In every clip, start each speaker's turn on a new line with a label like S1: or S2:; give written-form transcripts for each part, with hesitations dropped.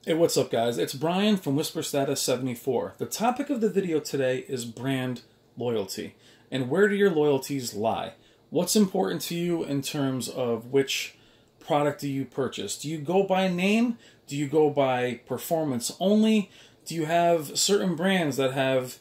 S1: Hey, what's up, guys? It's Brian from Whisper Status 74. The topic of the video today is brand loyalty. And where do your loyalties lie? What's important to you in terms of which product do you purchase? Do you go by name? Do you go by performance only? Do you have certain brands that have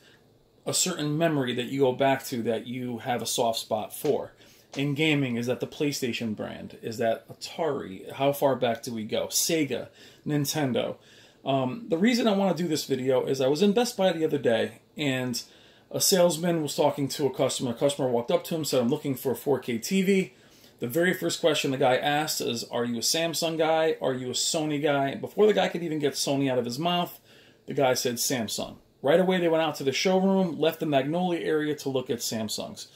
S1: a certain memory that you go back to that you have a soft spot for? In gaming, is that the PlayStation brand? Is that Atari? How far back do we go? Sega, Nintendo. The reason I want to do this video is I was in Best Buy the other day, and a salesman was talking to a customer. A customer walked up to him, said, "I'm looking for a 4K TV." The very first question the guy asked is, "Are you a Samsung guy? Are you a Sony guy?" Before the guy could even get Sony out of his mouth, the guy said Samsung. Right away, they went out to the showroom, left the Magnolia area to look at Samsungs.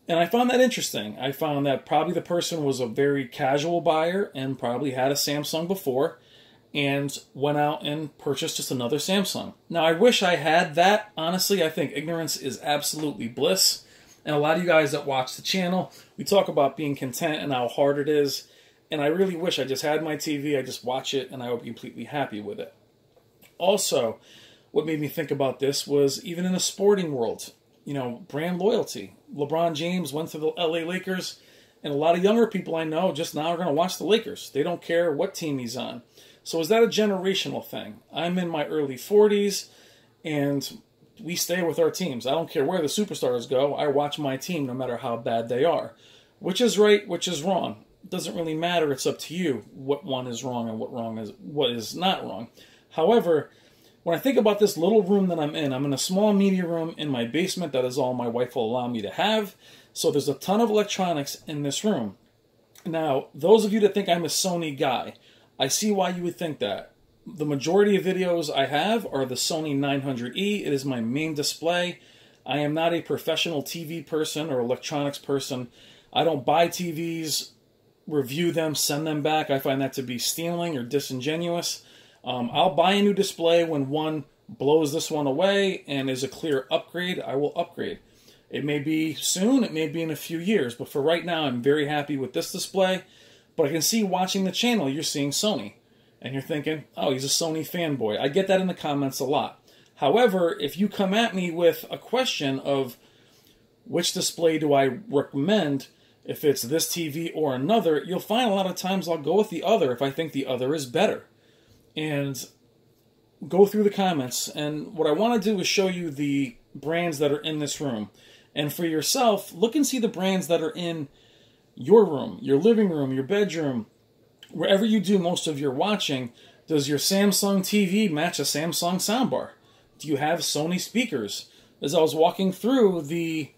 S1: And I found that interesting. I found that probably the person was a very casual buyer and probably had a Samsung before and went out and purchased just another Samsung. Now, I wish I had that. Honestly, I think ignorance is absolutely bliss. And a lot of you guys that watch the channel, we talk about being content and how hard it is. And I really wish I just had my TV, I just watch it, and I would be completely happy with it. Also, what made me think about this was even in the sporting world, brand loyalty. LeBron James went to the LA Lakers, and a lot of younger people I know just now are going to watch the Lakers. They don't care what team he's on. So is that a generational thing? I'm in my early 40s, and we stay with our teams. I don't care where the superstars go. I watch my team no matter how bad they are. Which is right, which is wrong. It doesn't really matter. It's up to you what one is wrong and what is not wrong. However, when I think about this little room that I'm in a small media room in my basement. That is all my wife will allow me to have. So there's a ton of electronics in this room. Now, those of you that think I'm a Sony guy, I see why you would think that. The majority of videos I have are the Sony 900E. It is my main display. I am not a professional TV person or electronics person. I don't buy TVs, review them, send them back. I find that to be stealing or disingenuous. I'll buy a new display when one blows this one away and is a clear upgrade. I will upgrade. It may be soon, it may be in a few years, but for right now, I'm very happy with this display. But I can see watching the channel, you're seeing Sony. And you're thinking, oh, he's a Sony fanboy. I get that in the comments a lot. However, if you come at me with a question of which display do I recommend, if it's this TV or another, you'll find a lot of times I'll go with the other if I think the other is better. And go through the comments, and what I want to do is show you the brands that are in this room. And for yourself, look and see the brands that are in your room, your living room, your bedroom, wherever you do most of your watching. Sound's your Samsung TV match a Samsung soundbar? Do you have Sony speakers? As I was walking through the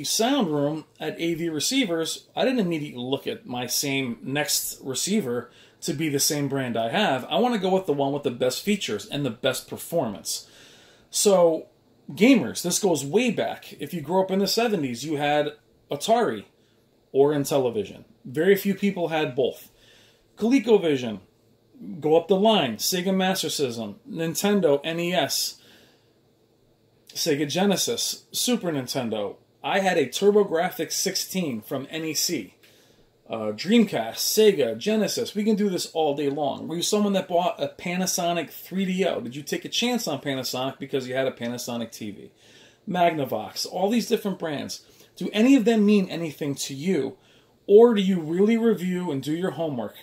S1: sound room at AV Receivers, I didn't immediately look at my same next receiver to be the same brand I have. I want to go with the one with the best features and the best performance. So, gamers, this goes way back. If you grew up in the 70s, you had Atari or Intellivision. Very few people had both. ColecoVision, go up the line. Sega Master System, Nintendo NES, Sega Genesis, Super Nintendo. I had a TurboGrafx 16 from NEC. Dreamcast, Sega, Genesis. We can do this all day long. Were you someone that bought a Panasonic 3DO? Did you take a chance on Panasonic because you had a Panasonic TV? Magnavox, all these different brands. Do any of them mean anything to you? Or do you really review and do your homework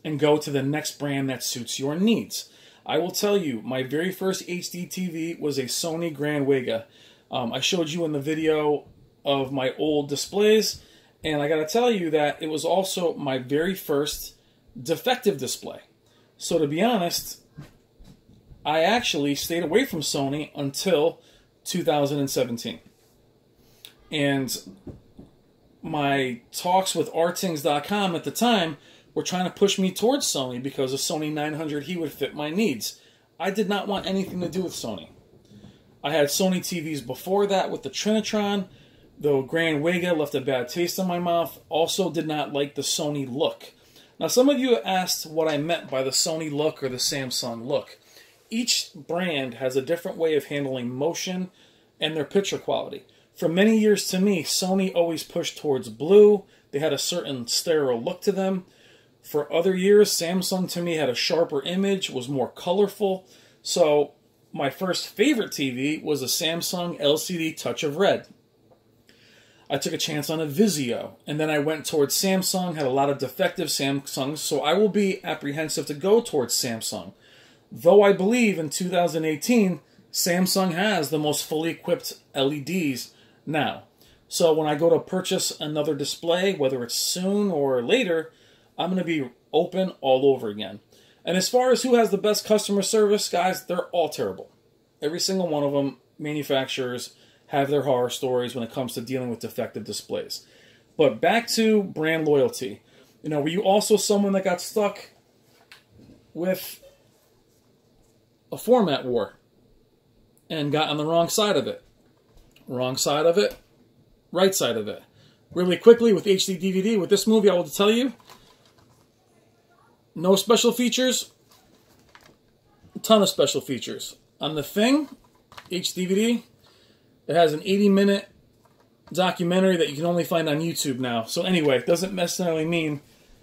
S1: and go to the next brand that suits your needs? I will tell you, my very first HD TV was a Sony Grand Vega. I showed you in the video of my old displays. And I got to tell you that it was also my very first defective display. So to be honest, I actually stayed away from Sony until 2017. And my talks with Artings.com at the time were trying to push me towards Sony because a Sony 900E would fit my needs. I did not want anything to do with Sony. I had Sony TVs before that with the Trinitron. The Grand Vega left a bad taste in my mouth. Also did not like the Sony look. Now, some of you asked what I meant by the Sony look or the Samsung look. Each brand has a different way of handling motion and their picture quality. For many years to me, Sony always pushed towards blue. They had a certain sterile look to them. For other years, Samsung to me had a sharper image, was more colorful. So my first favorite TV was a Samsung LCD Touch of Red. I took a chance on a Vizio, and then I went towards Samsung, had a lot of defective Samsungs, so I will be apprehensive to go towards Samsung. Though I believe in 2018, Samsung has the most fully equipped LEDs now. So when I go to purchase another display, whether it's soon or later, I'm going to be open all over again. And as far as who has the best customer service, guys, they're all terrible. Every single one of them, manufacturers, have their horror stories when it comes to dealing with defective displays. But back to brand loyalty. You know, were you also someone that got stuck with a format war and got on the wrong side of it? Wrong side of it, right side of it. Really quickly with HD DVD, with this movie, I will tell you, no special features, a ton of special features. On The Thing, HD DVD, it has an 80-minute documentary that you can only find on YouTube now. So anyway, it doesn't necessarily mean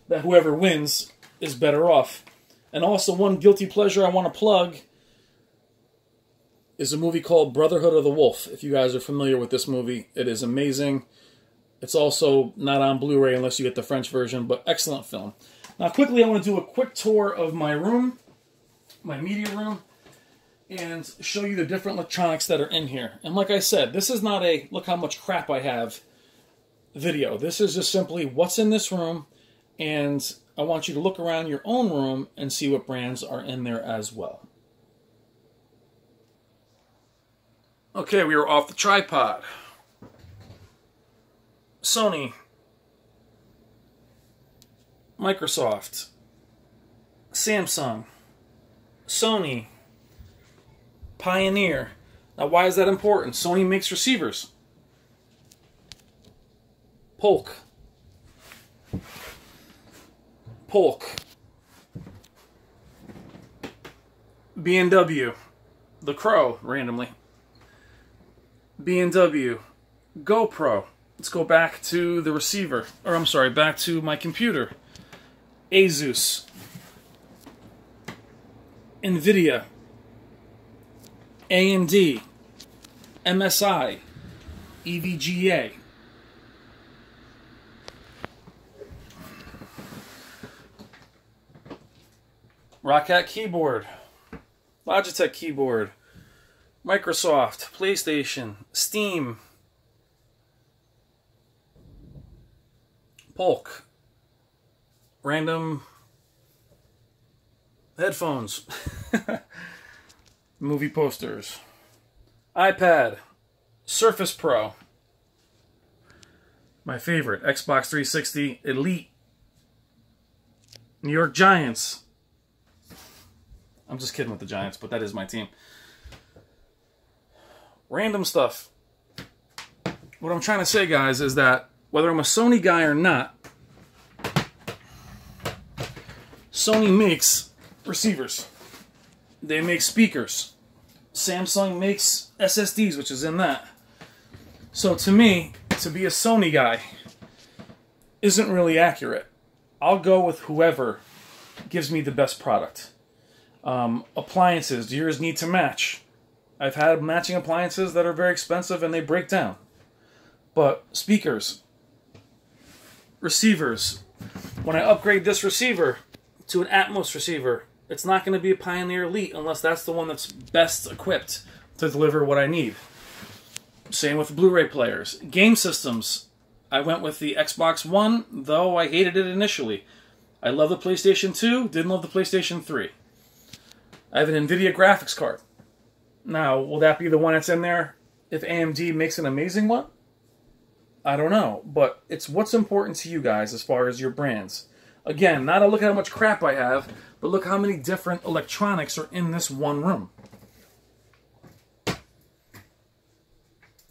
S1: that whoever wins is better off. And also, one guilty pleasure I want to plug is a movie called Brotherhood of the Wolf. If you guys are familiar with this movie, it is amazing. It's also not on Blu-ray unless you get the French version, but excellent film. Now, quickly, I want to do a quick tour of my room, my media room, and show you the different electronics that are in here. And like I said, this is not a look how much crap I have video. This is just simply what's in this room, and I want you to look around your own room and see what brands are in there as well. Okay, we are off the tripod. Sony, Microsoft, Samsung, Sony, Pioneer. Now, why is that important? Sony makes receivers. Polk. B&W. The Crow, randomly. B&W. GoPro. Let's go back to the receiver. Or, I'm sorry, back to my computer. Asus. NVIDIA. AMD, MSI, EVGA. Roccat keyboard, Logitech keyboard, Microsoft, PlayStation, Steam, Polk, random headphones. Movie posters, iPad, Surface Pro, my favorite, Xbox 360 Elite, New York Giants. I'm just kidding with the Giants, but that is my team. Random stuff. What I'm trying to say, guys, is that whether I'm a Sony guy or not, Sony makes receivers. They make speakers. Samsung makes SSDs, which is in that. So to me, to be a Sony guy isn't really accurate. I'll go with whoever gives me the best product. Appliances, do yours need to match? I've had matching appliances that are very expensive and they break down. But speakers, receivers, when I upgrade this receiver to an Atmos receiver, it's not going to be a Pioneer Elite unless that's the one that's best equipped to deliver what I need. Same with Blu-ray players. Game systems, I went with the Xbox One, though I hated it initially. I love the PlayStation 2, didn't love the PlayStation 3. I have an NVIDIA graphics card. Now, will that be the one that's in there if AMD makes an amazing one? I don't know, but it's what's important to you guys as far as your brands. Again, not a look at how much crap I have, but look how many different electronics are in this one room.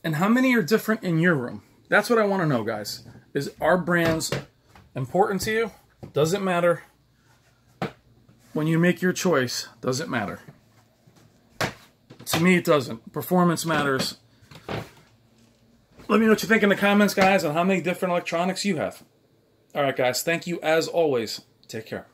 S1: And how many are different in your room? That's what I want to know, guys. Is our brands important to you? Does it matter? When you make your choice, does it matter? To me, it doesn't. Performance matters. Let me know what you think in the comments, guys, on how many different electronics you have. All right, guys. Thank you, as always. Take care.